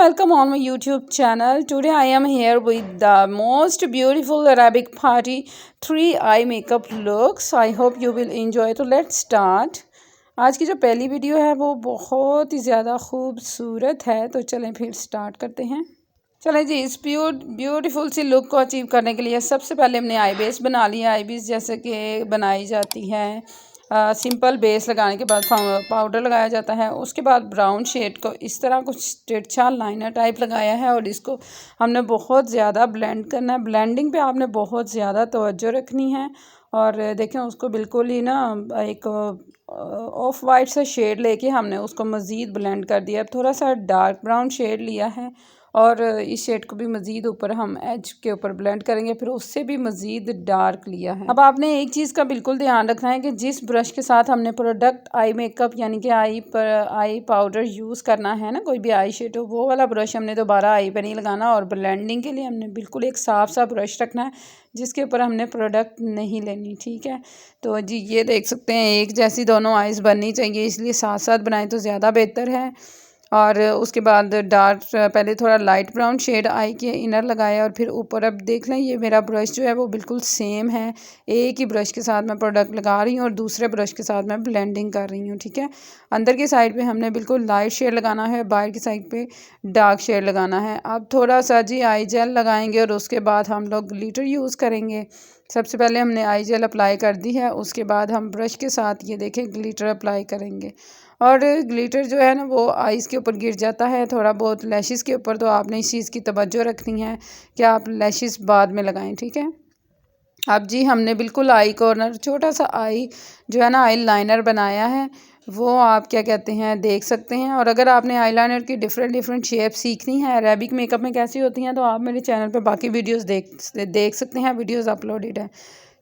welcome on my YouTube channel. Today I am here with the most beautiful Arabic party 3 eye makeup looks. I hope you will enjoy. तो let's start. आज की जो पहली video है वो बहुत ही ज़्यादा खूबसूरत है, तो चलें फिर स्टार्ट करते हैं। चलें जी, इस ब्यूटीफुल सी लुक को अचीव करने के लिए सबसे पहले हमने आई बेस बना लिया। आई बेस जैसे कि बनाई जाती है सिंपल बेस लगाने के बाद पाउडर लगाया जाता है। उसके बाद ब्राउन शेड को इस तरह कुछ तिरछा लाइनर टाइप लगाया है और इसको हमने बहुत ज़्यादा ब्लेंड करना है। ब्लेंडिंग पे आपने बहुत ज़्यादा तवज्जो रखनी है और देखें उसको बिल्कुल ही ना एक ऑफ वाइट सा शेड लेके हमने उसको मज़ीद ब्लेंड कर दिया। अब थोड़ा सा डार्क ब्राउन शेड लिया है और इस शेड को भी मज़ीद ऊपर हम एज के ऊपर ब्लेंड करेंगे, फिर उससे भी मज़ीद डार्क लिया है। अब आपने एक चीज़ का बिल्कुल ध्यान रखना है कि जिस ब्रश के साथ हमने प्रोडक्ट आई मेकअप यानी कि आई पाउडर यूज़ करना है ना, कोई भी आई शेड हो, वो वाला ब्रश हमने दोबारा आई पर नहीं लगाना और ब्लेंडिंग के लिए हमने बिल्कुल एक साफ़ सा ब्रश रखना है जिसके ऊपर हमने प्रोडक्ट नहीं लेनी। ठीक है, तो जी ये देख सकते हैं एक जैसी दोनों आइज़ बननी चाहिए, इसलिए साथ साथ बनाएं तो ज़्यादा बेहतर है। और उसके बाद डार्क पहले थोड़ा लाइट ब्राउन शेड आई के इनर लगाया और फिर ऊपर। अब देख लें ये मेरा ब्रश जो है वो बिल्कुल सेम है, एक ही ब्रश के साथ मैं प्रोडक्ट लगा रही हूँ और दूसरे ब्रश के साथ मैं ब्लेंडिंग कर रही हूँ। ठीक है, अंदर की साइड पे हमने बिल्कुल लाइट शेड लगाना है, बाहर की साइड पे डार्क शेड लगाना है। अब थोड़ा सा जी आई जेल लगाएंगे और उसके बाद हम लोग ग्लिटर यूज़ करेंगे। सबसे पहले हमने आई जेल अप्लाई कर दी है, उसके बाद हम ब्रश के साथ ये देखें ग्लिटर अप्लाई करेंगे और ग्लिटर जो है ना वो आइज़ के ऊपर गिर जाता है थोड़ा बहुत लैशेस के ऊपर, तो आपने इस चीज़ की तवज्जो रखनी है कि आप लैशेस बाद में लगाएं। ठीक है, अब जी हमने बिल्कुल आई कॉर्नर छोटा सा आई जो है ना आई लाइनर बनाया है, वो आप क्या कहते हैं देख सकते हैं। और अगर आपने आई लाइनर की डिफरेंट शेप सीखनी है अरेबिक मेकअप में कैसी होती हैं, तो आप मेरे चैनल पे बाकी वीडियोस देख सकते हैं, वीडियोस अपलोडेड है।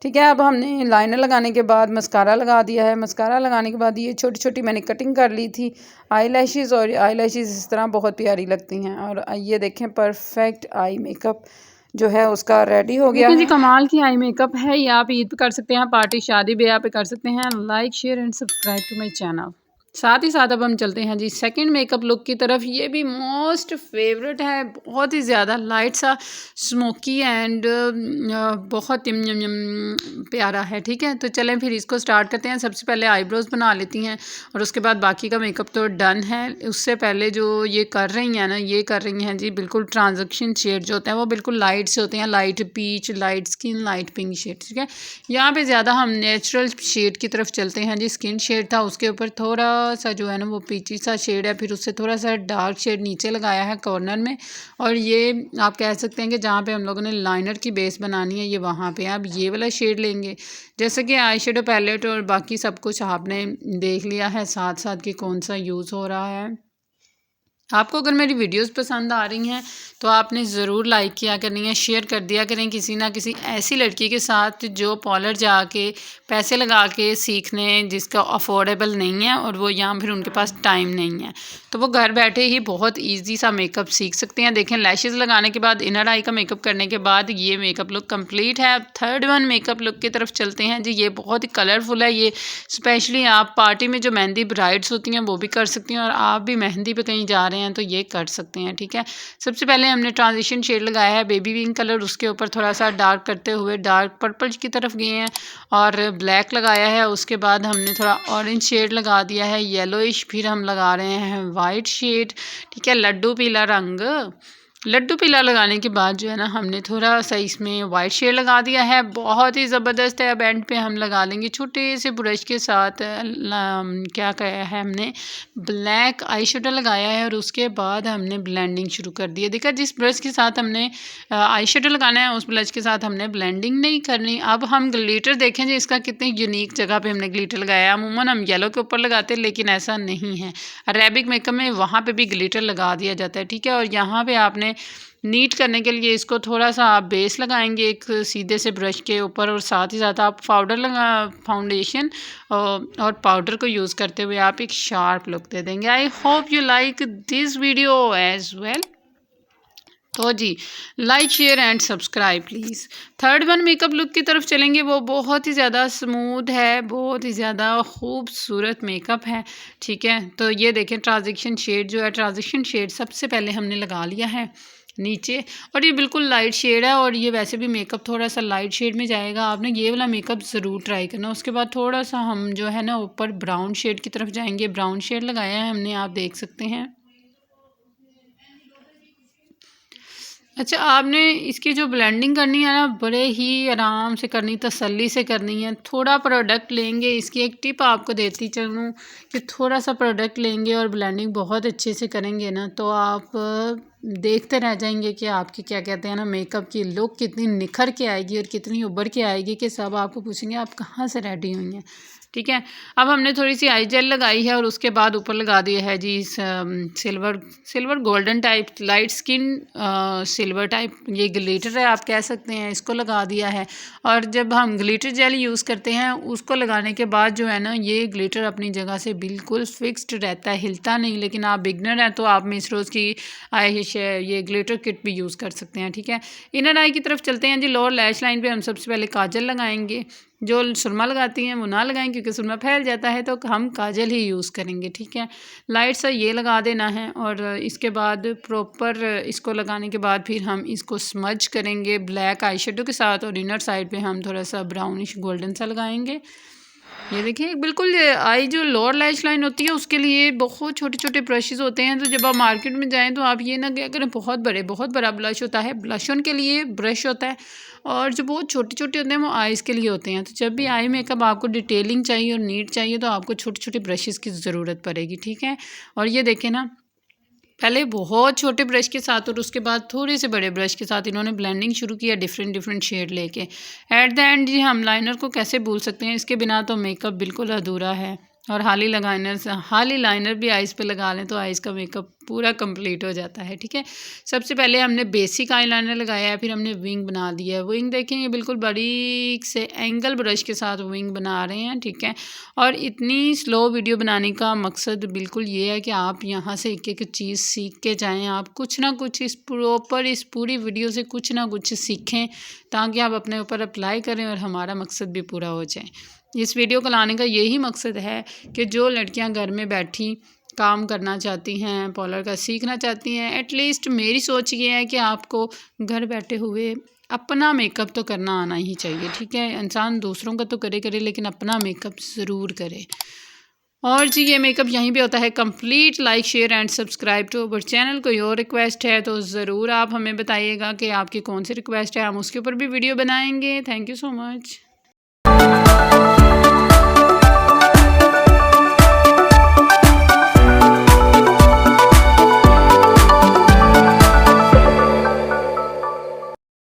ठीक है, अब हमने लाइनर लगाने के बाद मस्कारा लगा दिया है। मस्कारा लगाने के बाद ये छोटी छोटी मैंने कटिंग कर ली थी आई लैशेज़, और आई लैशेज़ इस तरह बहुत प्यारी लगती हैं। और ये देखें परफेक्ट आई मेकअप जो है उसका रेडी हो गया है। कमाल की आई मेकअप है, ये आप ईद पे कर सकते हैं, पार्टी शादी ब्याह पे कर सकते हैं। Like share and subscribe to my channel. साथ ही साथ अब हम चलते हैं जी सेकंड मेकअप लुक की तरफ। ये भी मोस्ट फेवरेट है, बहुत ही ज़्यादा लाइट सा स्मोकी एंड बहुत प्यारा है। ठीक है, तो चलें फिर इसको स्टार्ट करते हैं। सबसे पहले आईब्रोज बना लेती हैं और उसके बाद बाकी का मेकअप तो डन है। उससे पहले जो ये कर रही हैं ना, ये कर रही हैं जी बिल्कुल ट्रांजेक्शन शेड जो होते हैं वो बिल्कुल लाइट से होते हैं, light peach, light skin, light pink shade. ठीक है, यहाँ पे ज़्यादा हम नेचुरल शेड की तरफ चलते हैं जी। स्किन शेड था, उसके ऊपर थोड़ा सा जो है ना वो पीची सा शेड है, फिर उससे थोड़ा सा डार्क शेड नीचे लगाया है कॉर्नर में। और ये आप कह सकते हैं कि जहाँ पे हम लोगों ने लाइनर की बेस बनानी है ये वहाँ पे अब ये वाला शेड लेंगे। जैसे कि आई शेडो पैलेट और बाकी सब कुछ आपने देख लिया है साथ साथ कि कौन सा यूज़ हो रहा है। आपको अगर मेरी वीडियोस पसंद आ रही हैं तो आपने ज़रूर लाइक किया करनी है, शेयर कर दिया करें किसी ना किसी ऐसी लड़की के साथ जो पार्लर जाके पैसे लगा के सीखने जिसका अफोर्डेबल नहीं है और वो यहाँ फिर उनके पास टाइम नहीं है, तो वो घर बैठे ही बहुत इजी सा मेकअप सीख सकते हैं। देखें लैशेज़ लगाने के बाद इनर आई का मेकअप करने के बाद ये मेकअप लुक कंप्लीट है। अब थर्ड वन मेकअप लुक की तरफ चलते हैं जी। ये बहुत ही कलरफुल है, ये स्पेशली आप पार्टी में जो मेहंदी ब्राइड्स होती हैं वो भी कर सकती हैं और आप भी मेहंदी पे कहीं जा रहे हैं तो ये कर सकते हैं। ठीक है, सबसे पहले हमने ट्रांजिशन शेड लगाया है बेबी पिंक कलर, उसके ऊपर थोड़ा सा डार्क करते हुए डार्क पर्पल की तरफ गए हैं और ब्लैक लगाया है। उसके बाद हमने थोड़ा ऑरेंज शेड लगा दिया है, येलोइश, फिर हम लगा रहे हैं वाइट शेड। ठीक है, लड्डू पीला रंग, लड्डू पीला लगाने के बाद जो है ना हमने थोड़ा सा इसमें वाइट शेड लगा दिया है, बहुत ही ज़बरदस्त है। अब एंड पे हम लगा लेंगे छोटे से ब्रश के साथ क्या किया है हमने ब्लैक आई शेडो लगाया है और उसके बाद हमने ब्लेंडिंग शुरू कर दी है। देखा जिस ब्रश के साथ हमने आई शेडो लगाना है उस ब्रश के साथ हमने ब्लेंडिंग नहीं करनी। अब हम ग्लिटर देखें जी इसका कितनी यूनिक जगह पे हमने ग्लिटर लगाया है। अमूमन हम येलो के ऊपर लगाते हैं लेकिन ऐसा नहीं है, अरेबिक मेकअप में वहाँ पे भी ग्लिटर लगा दिया जाता है। ठीक है, और यहाँ पे आपने नीट करने के लिए इसको थोड़ा सा आप बेस लगाएंगे एक सीधे से ब्रश के ऊपर और साथ ही साथ आप फाउंडेशन और पाउडर को यूज़ करते हुए आप एक शार्प लुक दे देंगे। I hope you like this video as well. तो जी like share and subscribe please. Third one makeup look की तरफ चलेंगे। वो बहुत ही ज़्यादा स्मूथ है, बहुत ही ज़्यादा खूबसूरत मेकअप है। ठीक है, तो ये देखें ट्रांजिशन शेड जो है, ट्रांजिशन शेड सबसे पहले हमने लगा लिया है नीचे, और ये बिल्कुल लाइट शेड है, और ये वैसे भी मेकअप थोड़ा सा लाइट शेड में जाएगा। आपने ये वाला मेकअप ज़रूर ट्राई करना। उसके बाद थोड़ा सा हम जो है ना ऊपर ब्राउन शेड की तरफ जाएंगे। ब्राउन शेड लगाया है हमने, आप देख सकते हैं। अच्छा, आपने इसकी जो ब्लेंडिंग करनी है ना, बड़े ही आराम से करनी, तसल्ली से करनी है। थोड़ा प्रोडक्ट लेंगे, इसकी एक टिप आपको देती चलूँ कि थोड़ा सा प्रोडक्ट लेंगे और ब्लेंडिंग बहुत अच्छे से करेंगे ना, तो आप देखते रह जाएंगे कि आपकी क्या कहते हैं ना मेकअप की लुक कितनी निखर के आएगी और कितनी उभर के आएगी कि सब आपको पूछेंगे आप कहाँ से रेडी हुई हैं। ठीक है, अब हमने थोड़ी सी आई जेल लगाई है और उसके बाद ऊपर लगा दिया है जी silver golden type light skin silver type, ये ग्लिटर है आप कह सकते हैं, इसको लगा दिया है। और जब हम ग्लिटर जेल यूज़ करते हैं उसको लगाने के बाद जो है ना ये ग्लिटर अपनी जगह से बिल्कुल फिक्स्ड रहता है, हिलता नहीं। लेकिन आप बिगनर हैं तो आप मिस रोज़ की आई ये ग्लिटर किट भी यूज़ कर सकते हैं। ठीक है, इनर आई की तरफ चलते हैं जी। लोअर लैश लाइन पे हम सबसे पहले काजल लगाएंगे। जो सुरमा लगाती हैं वो ना लगाएं क्योंकि सुरमा फैल जाता है, तो हम काजल ही यूज़ करेंगे। ठीक है, लाइट सा ये लगा देना है, और इसके बाद प्रॉपर इसको लगाने के बाद फिर हम इसको स्मज करेंगे ब्लैक आई शेडो के साथ, और इनर साइड पे हम थोड़ा सा ब्राउनिश गोल्डन सा लगाएंगे। ये देखिए बिल्कुल आई जो लोअर लैश लाइन होती है उसके लिए बहुत छोटे छोटे ब्रशेज़ होते हैं। तो जब आप मार्केट में जाएं तो आप ये ना क्या करें, बहुत बड़ा ब्लश होता है, ब्लश ऑन के लिए ब्रश होता है, और जो बहुत छोटे छोटे होते हैं वो आइज़ के लिए होते हैं। तो जब भी आई मेकअप आपको डिटेलिंग चाहिए और नीट चाहिए तो आपको छोटे छोटे ब्रशेज़ की ज़रूरत पड़ेगी। ठीक है, और ये देखें ना पहले बहुत छोटे ब्रश के साथ और उसके बाद थोड़े से बड़े ब्रश के साथ इन्होंने ब्लेंडिंग शुरू किया डिफरेंट शेड लेके। एट द एंड जी हम लाइनर को कैसे भूल सकते हैं, इसके बिना तो मेकअप बिल्कुल अधूरा है। और हाली लाइनर भी आइज़ पे लगा लें तो आइज़ का मेकअप पूरा कंप्लीट हो जाता है। ठीक है, सबसे पहले हमने बेसिक आई लाइनर लगाया है, फिर हमने विंग बना दिया है। विंग देखें ये बिल्कुल बारीक से एंगल ब्रश के साथ विंग बना रहे हैं। ठीक है, और इतनी स्लो वीडियो बनाने का मकसद बिल्कुल ये है कि आप यहाँ से एक एक चीज़ सीख के जाएँ। आप कुछ ना कुछ इस पूरी वीडियो से कुछ ना कुछ सीखें ताकि आप अपने ऊपर अप्लाई करें और हमारा मकसद भी पूरा हो जाए। इस वीडियो को लाने का यही मकसद है कि जो लड़कियां घर में बैठी काम करना चाहती हैं, पार्लर का सीखना चाहती हैं, एटलीस्ट मेरी सोच ये है कि आपको घर बैठे हुए अपना मेकअप तो करना आना ही चाहिए। ठीक है, इंसान दूसरों का तो करे लेकिन अपना मेकअप ज़रूर करे। और जी ये मेकअप यहीं पे होता है complete. Like share and subscribe to our channel. कोई और रिक्वेस्ट है तो ज़रूर आप हमें बताइएगा कि आपकी कौन सी रिक्वेस्ट है, हम उसके ऊपर भी वीडियो बनाएंगे। Thank you so much.